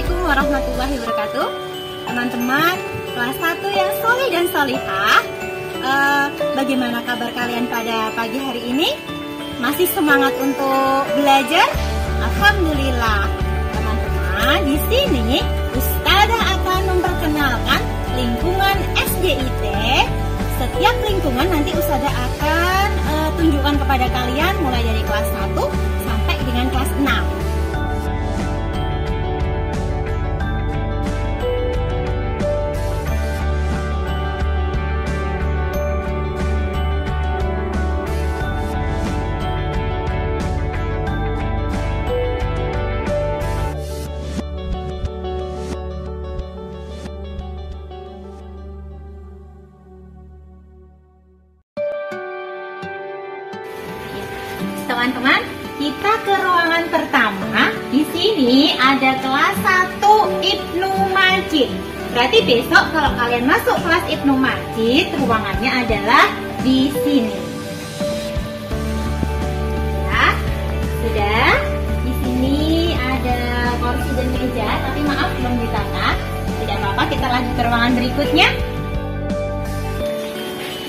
Assalamualaikum warahmatullahi wabarakatuh. Teman-teman kelas 1 yang soleh dan solihah, bagaimana kabar kalian pada pagi hari ini? Masih semangat untuk belajar? Alhamdulillah. Teman-teman, di sini Ustazah akan memperkenalkan lingkungan SDIT. Setiap lingkungan nanti Ustazah akan tunjukkan kepada kalian mulai dari kelas 1 sampai dengan kelas 6. Teman-teman, kita ke ruangan pertama. Di sini ada kelas 1 Ibnu Majid. Berarti besok kalau kalian masuk kelas Ibnu Majid, ruangannya adalah di sini. Ya, sudah. Di sini ada kursi dan meja, tapi maaf belum ditata. Tidak apa-apa, kita lanjut ke ruangan berikutnya.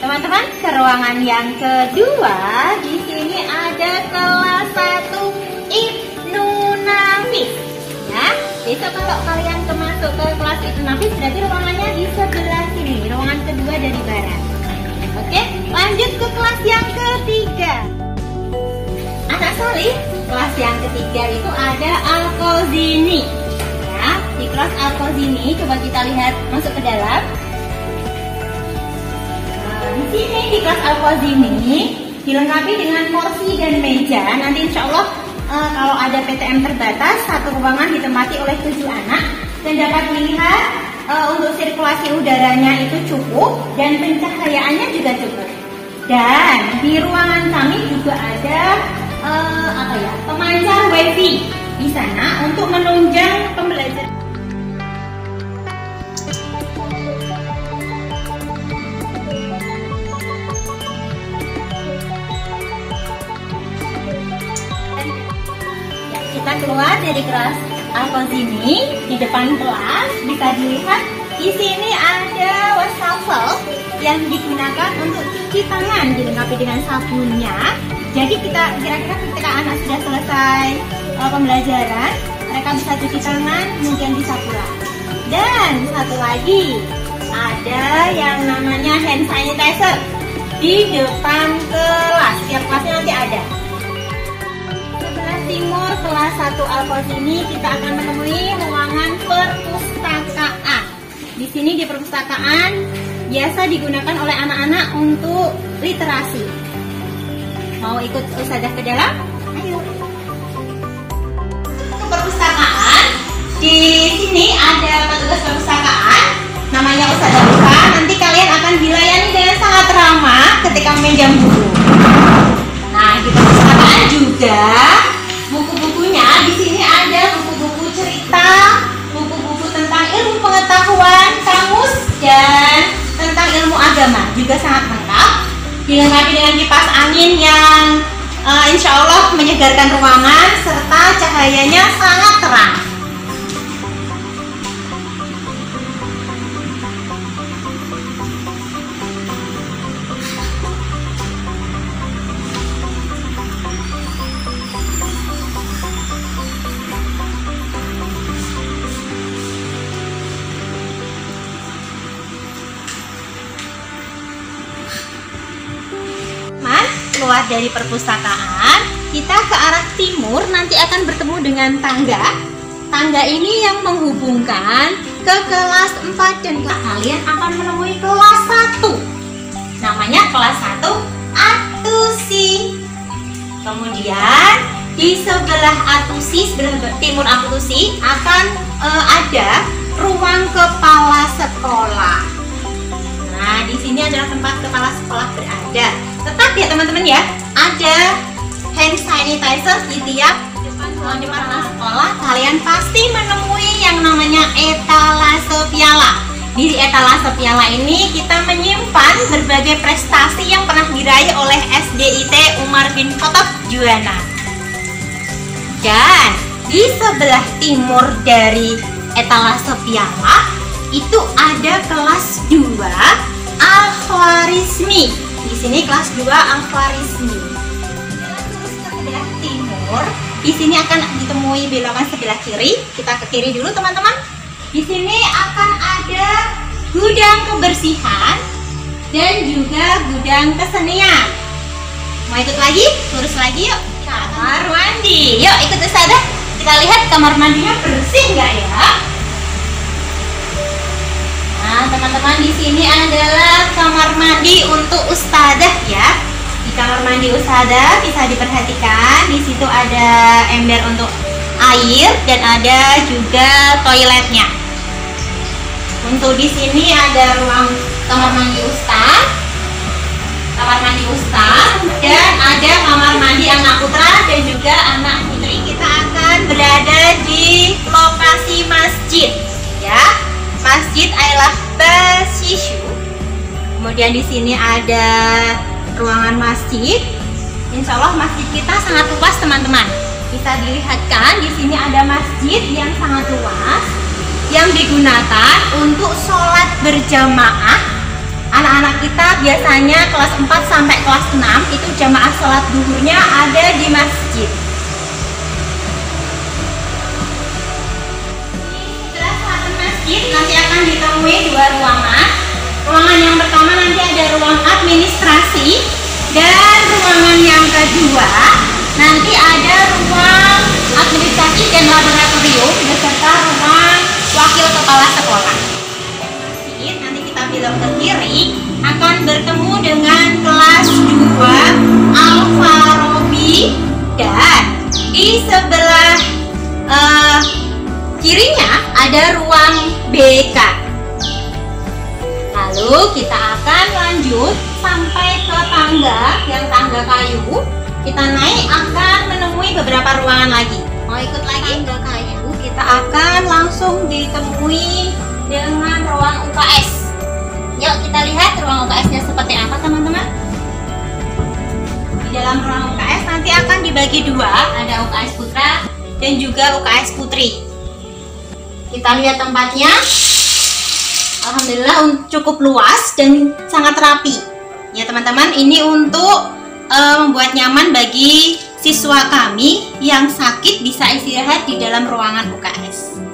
Teman-teman, ke ruangan yang kedua. Di sini ada kelas 1 Ibnu Nafis. Ya, besok kalau kalian masuk ke kelas Ibnu Nafis, berarti ruangannya di sebelah sini, ruangan kedua dari barat. Oke, lanjut ke kelas yang ketiga. Anak solih, kelas yang ketiga itu ada Al-Qazini. Ya, di kelas Al-Qazini coba kita lihat masuk ke dalam. Di sini di kelas Al-Qazini dilengkapi dengan kursi dan meja. Nanti insya Allah kalau ada PTM terbatas, satu ruangan ditempati oleh 7 anak dan dapat dilihat untuk sirkulasi udaranya itu cukup dan pencahayaannya juga cukup. Dan di ruangan kami juga ada pemancar wifi di sana untuk menunjang pembelajaran. Kita keluar dari kelas Al-Qazini, di depan kelas bisa dilihat di sini ada wastafel yang digunakan untuk cuci tangan, dilengkapi dengan sabunnya. Jadi kita kira-kira ketika anak sudah selesai pembelajaran, mereka bisa cuci tangan kemudian bisa pulang. Dan satu lagi ada yang namanya hand sanitizer di depan kelas. Setiap kelasnya nanti ada. Timur kelas 1 Al-Qazini kita akan menemui ruangan perpustakaan. Di sini di perpustakaan biasa digunakan oleh anak-anak untuk literasi. Mau ikut Ustazah ke dalam? Ayo. Perpustakaan. Di sini ada petugas perpustakaan, namanya Ustazah Buka. Nanti kalian akan dilayani dengan sangat ramah ketika meminjam buku. Nah, di perpustakaan juga buku-bukunya di sini ada buku-buku cerita, buku-buku tentang ilmu pengetahuan, kamus dan tentang ilmu agama juga sangat lengkap. Dilengkapi dengan kipas angin yang insya Allah menyegarkan ruangan serta cahayanya sangat terang. Keluar dari perpustakaan, kita ke arah timur nanti akan bertemu dengan tangga. Tangga ini yang menghubungkan ke kelas 4 dan kalian akan menemui kelas 1. Namanya kelas 1 Atusi. Kemudian di sebelah Atusi, sebelah timur Atusi akan ada ruang kepala sekolah. Nah, di sini adalah tempat kepala sekolah berada. Tetap ya teman-teman ya, ada hand sanitizer di tiap depan sekolah. Kalian pasti menemui yang namanya etalase piala. Di etalase piala ini kita menyimpan berbagai prestasi yang pernah diraih oleh SDIT Umar bin Khattab Juwana. Dan di sebelah timur dari etalase piala, itu ada kelas 2 Al-Khwarizmi. Di sini kelas 2 Al-Khwarizmi. Terus ke sebelah timur, di sini akan ditemui belokan sebelah kiri. Kita ke kiri dulu teman-teman. Di sini akan ada gudang kebersihan dan juga gudang kesenian. Mau ikut lagi? Lurus lagi yuk. Kamar mandi. Yuk ikut Ustazah. Kita lihat kamar mandinya bersih nggak ya? Nah teman-teman, di sini adalah kamar mandi untuk Ustazah ya. Di kamar mandi Ustazah bisa diperhatikan, di situ ada ember untuk air dan ada juga toiletnya. Untuk di sini ada ruang kamar mandi Ustaz, dan ada kamar mandi anak putra dan juga anak putri. Kita akan berada di lokasi masjid ya, Masjid Al-Basishu. Kemudian di sini ada ruangan masjid. Insya Allah masjid kita sangat luas teman-teman. Bisa dilihatkan di sini ada masjid yang sangat luas yang digunakan untuk sholat berjamaah. Anak-anak kita biasanya kelas 4 sampai kelas 6 itu jamaah sholat duhurnya ada di masjid. Setelah selatan masjid nanti akan ditemui 2 ruangan. Ruangan yang pertama nanti ada ruang administrasi, dan ruangan yang kedua nanti ada ruang administrasi dan laboratorium beserta ruang wakil kepala sekolah. Nanti kita belok ke kiri akan bertemu dengan kelas 2 Al-Farabi, dan di sebelah kirinya ada ruang BK. Lalu kita akan lanjut sampai ke tangga, yang tangga kayu. Kita naik akan menemui beberapa ruangan lagi. Mau ikut lagi? Tangga kayu, kita akan langsung ditemui dengan ruang UKS. Yuk kita lihat ruang UKS-nya seperti apa teman-teman. Di dalam ruang UKS nanti akan dibagi 2, ada UKS putra dan juga UKS putri. Kita lihat tempatnya. Alhamdulillah cukup luas dan sangat rapi. Ya teman-teman, ini untuk membuat nyaman bagi siswa kami yang sakit bisa istirahat di dalam ruangan UKS.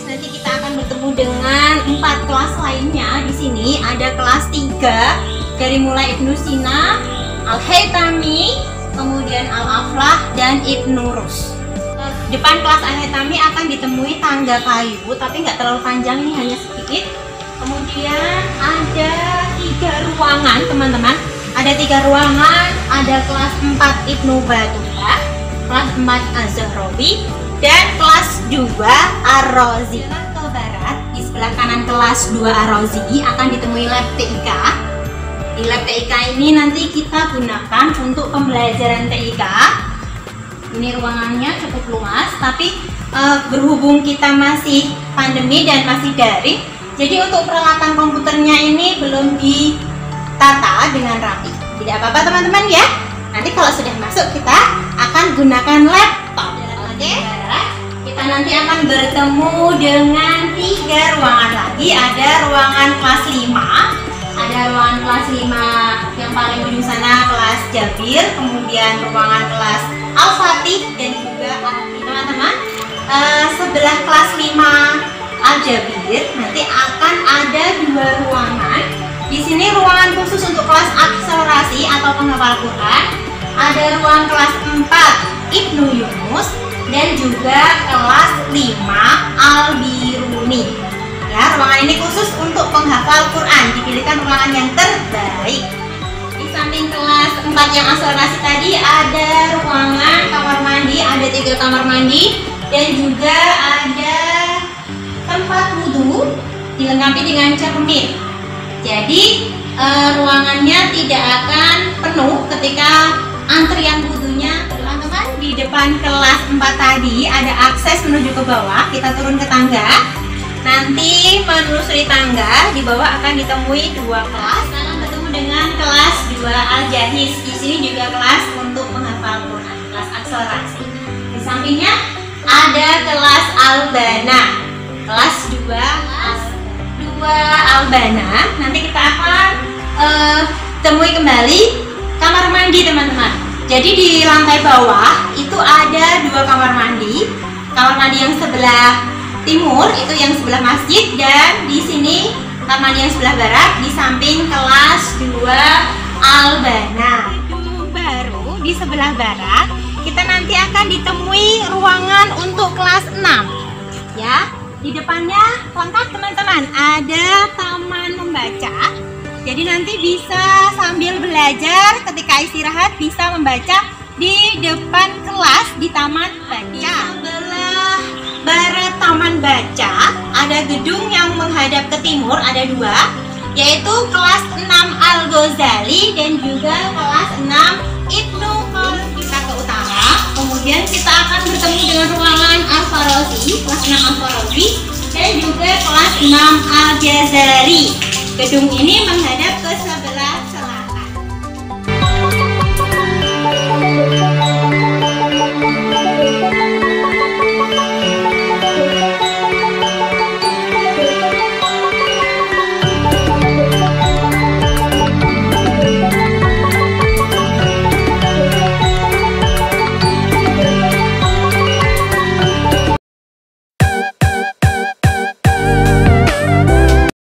Nanti kita akan bertemu dengan 4 kelas lainnya. Di sini ada kelas 3 dari mulai Ibnu Sina, Al-Haytami, kemudian Al-Aflah dan Ibnu Rus. Depan kelas Al-Haytami akan ditemui tangga kayu, tapi nggak terlalu panjang, ini hanya sedikit. Kemudian ada 3 ruangan teman-teman. Ada 3 ruangan, ada kelas 4 Ibnu Battuta, kelas 4 Az-Zahrawi, dan kelas 2 Ar-Razi. Ke barat, di sebelah kanan kelas 2 Ar-Razi akan ditemui lab TIK. Di lab TIK ini nanti kita gunakan untuk pembelajaran TIK. Ini ruangannya cukup luas, tapi berhubung kita masih pandemi dan masih daring, jadi untuk peralatan komputernya ini belum ditata dengan rapi. Tidak apa-apa teman-teman ya. Nanti kalau sudah masuk kita akan gunakan laptop. Oke? Kita nanti akan bertemu dengan 3 ruangan lagi. Ada ruangan kelas 5. Ada ruangan kelas 5 yang paling ujung sana kelas Jabir, kemudian ruangan kelas Al-Fatih dan juga teman-teman sebelah kelas 5 Al-Jabir nanti akan ada 2 ruangan. Di sini ruangan khusus untuk kelas akselerasi atau penghafal Quran. Ada ruang kelas 4 Ibnu Yunus dan juga kelas 5 Al-Biruni. Ya, ruangan ini khusus untuk penghafal Quran, dipilihkan ruangan yang terbaik. Di samping kelas 4 yang akselerasi tadi ada ruangan kamar mandi, ada 3 kamar mandi dan juga ada tempat wudhu dilengkapi dengan cermin. Jadi ruangannya tidak akan penuh ketika antrian wudhunya. Teman-teman, di depan kelas 4 tadi ada akses menuju ke bawah. Kita turun ke tangga. Nanti menelusuri tangga, di bawah akan ditemui 2 kelas. Akan bertemu dengan kelas 2 Al-Jahiz. Di sini juga kelas untuk menghafal Quran. Kelas Akselerasi. Di sampingnya ada kelas Albana, kelas 2 Albana. Nanti kita akan temui kembali kamar mandi teman-teman. Jadi di lantai bawah itu ada 2 kamar mandi. Kamar mandi yang sebelah timur itu yang sebelah masjid, dan di sini kamar mandi yang sebelah barat di samping kelas 2 Albana. Gedung baru di sebelah barat kita nanti akan ditemui ruangan untuk kelas 6 ya. Di depannya lengkap teman-teman, ada taman membaca. Jadi nanti bisa sambil belajar, ketika istirahat bisa membaca di depan kelas di taman baca. Sebelah barat taman baca ada gedung yang menghadap ke timur, ada 2, yaitu kelas 6 Al-Ghazali dan juga kelas 6 Ibnu Khaldun. Kita ke utara, kemudian kita akan bertemu dengan ruangan Al-Farazi, kelas 6 Al-Farazi, dan juga kelas 6 Al-Jazari. Gedung ini menghadap ke sebelah